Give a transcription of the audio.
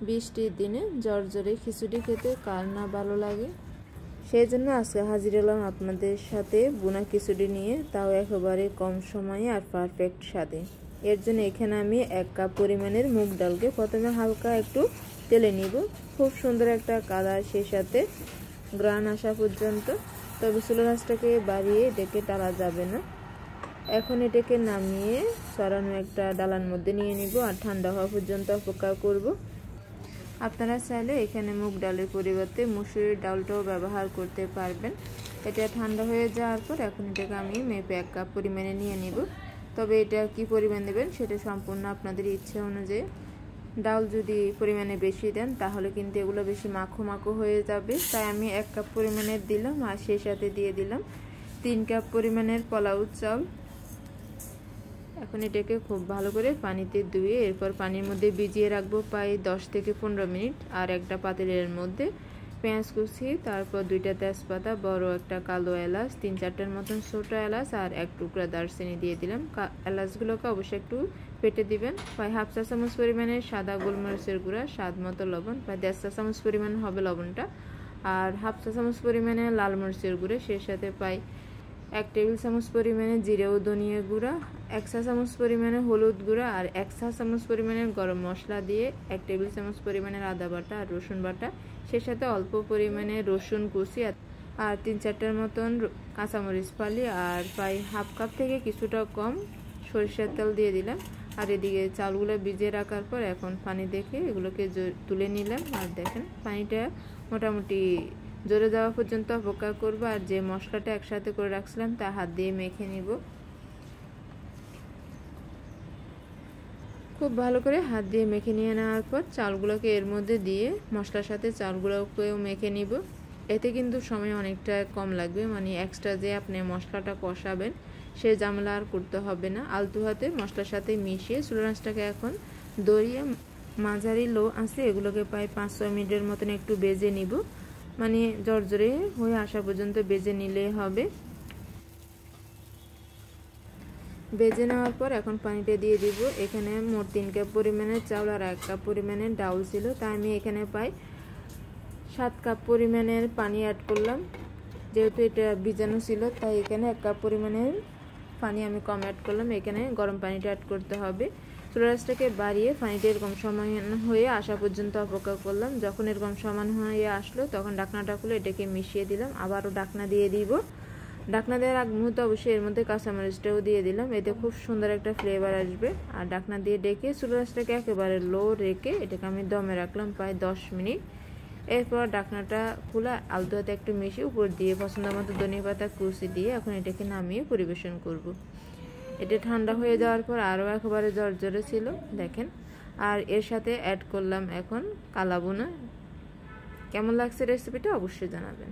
বৃষ্টির দিনে ঝরঝরে খিচুড়ি খেতে কার না ভালো লাগে। সেই জন্য আজকে হাজির হলাম আপনাদের সাথে বোনা খিচুড়ি নিয়ে, তাও একেবারে কম সময়ে আর পারফেক্ট স্বাদে। এর জন্য এখানে আমি 1 কাপ পরিমাণের মুগ ডালকে প্রথমে হালকা একটু তেলে নিব, খুব সুন্দর একটা কালার সেই সাথে গ্রান আসা পর্যন্ত। তবে চুলার আঁচটাকে বাড়িয়ে এটাকে টালা যাবে না। এখন এটাকে নামিয়ে সরানো একটা ডালার মধ্যে নিয়ে নিব আর ঠান্ডা হওয়া পর্যন্ত অপেক্ষা করব। আপনারা চাইলে এখানে মুগ ডালের পরিবর্তে মুসুরির ডালটাও ব্যবহার করতে পারবেন। এটা ঠান্ডা হয়ে যাওয়ার পর এখন এটাকে আমি মেপে 1 কাপ পরিমাণে নিয়ে নিব। তবে এটা কি পরিমাণ দেবেন সেটা সম্পূর্ণ আপনাদের ইচ্ছে অনুযায়ী। ডাল যদি পরিমাণে বেশি দেন তাহলে কিন্তু এগুলো বেশি মাখো মাখো হয়ে যাবে, তাই আমি 1 কাপ পরিমাণের দিলাম আর সেই সাথে দিয়ে দিলাম 3 কাপ পরিমাণের পোলাও চাল। এখন এটাকে খুব ভালো করে পানিতে ধুয়ে এরপর পানির মধ্যে ভিজিয়ে রাখবো প্রায় 10 থেকে 15 মিনিট। আর একটা পাতিলের মধ্যে পেঁয়াজ কুচি, তারপর 2টা তেজপাতা, বড় একটা কালো এলাচ, 3-4টার মতন ছোট এলাচ আর 1 টুকরা দারচিনি দিয়ে দিলাম। এলাচগুলোকে অবশ্যই একটু পেটে দিবেন। প্রায় 1/2 চা চামচ পরিমাণে সাদা গোলমরিচের গুঁড়া, স্বাদ মতো লবণ, প্রায় 1.5 চা চামচ পরিমাণ হবে লবণটা, আর 1/2 চা চামচ পরিমাণে লাল মরিচের গুঁড়া, সেই সাথে প্রায় 1 টেবিল চামচ পরিমাণে জিরে ও ধনিয়া গুঁড়া, 1 চা চামচ পরিমাণে হলুদ গুঁড়া আর 1 চা চামচ পরিমাণে গরম মশলা দিয়ে 1 টেবিল চামচ পরিমাণের আদা বাটা আর রসুন বাটা, সেই সাথে অল্প পরিমাণে রসুন কুচি আর 3-4টার মতন কাঁচামরিচ ফালি আর প্রায় 1/2 কাপ থেকে কিছুটা কম সরিষার তেল দিয়ে দিলাম। আর এদিকে চালগুলো ভিজিয়ে রাখার পর এখন পানি দেখে এগুলোকে তুলে নিলাম। আর দেখেন পানিটা মোটামুটি জোরে যাওয়া পর্যন্ত অপেক্ষা করব। আর যে মশলাটা একসাথে করে রাখছিলাম তা হাত দিয়ে মেখে নিব। খুব ভালো করে হাত দিয়ে মেখে নিয়ে নেওয়ার পর চালগুলোকে এর মধ্যে দিয়ে মশলার সাথে চালগুলোকেও মেখে নিব। এতে কিন্তু সময় অনেকটা কম লাগবে, মানে এক্সট্রা যে আপনি মশলাটা কষাবেন সে ঝামেলা আর করতে হবে না। আলতু হাতে মশলার সাথে মিশিয়ে চুলার আঁচটাকে এখন দড়িয়ে মাঝারি লো আঁচে এগুলোকে প্রায় 5-6 মিনিটের মতন একটু ভেজে নিব, মানে জর্জরে হয়ে আসা পর্যন্ত ভেজে নিলে হবে। ভেজে নেওয়ার পর এখন পানিটা দিয়ে দিব। এখানে মোট 3 কাপ পরিমাণের চাউল আর 1 কাপ পরিমাণের ডাউল ছিল, তাই আমি এখানে প্রায় 7 কাপ পরিমাণের পানি অ্যাড করলাম। যেহেতু এটা ভিজানো ছিল তাই এখানে 1 কাপ পরিমাণের পানি আমি কম অ্যাড করলাম। এখানে গরম পানিটা অ্যাড করতে হবে। চুলার আঁচটাকে বাড়িয়ে পানিটা এরকম সমান হয়ে আসা পর্যন্ত অপেক্ষা করলাম। যখন এরকম সমান হয়ে আসলো তখন ঢাকনাটা খুলে এটাকে মিশিয়ে দিলাম। আবারও ঢাকনা দিয়ে দিব। ঢাকনা দেওয়ার আগ মুহূর্তে অবশ্যই এর মধ্যে কাঁচামরিচটাও দিয়ে দিলাম, এতে খুব সুন্দর একটা ফ্লেভার আসবে। আর ঢাকনা দিয়ে ডেকে চুলার আঁচটাকে একেবারে লো রেখে এটাকে আমি দমে রাখলাম প্রায় 10 মিনিট। এরপর ঢাকনাটা খুলে আলতো হাতে একটু মিশিয়ে উপর দিয়ে পছন্দ মতো ধনিয়া পাতা কুচি দিয়ে এখন এটাকে নামিয়ে পরিবেশন করব। এটা ঠান্ডা হয়ে যাওয়ার পর আরও একেবারে ঝরঝরে ছিল দেখেন। আর এর সাথে অ্যাড করলাম এখন কালাবোনা। কেমন লাগছে রেসিপিটা অবশ্যই জানাবেন।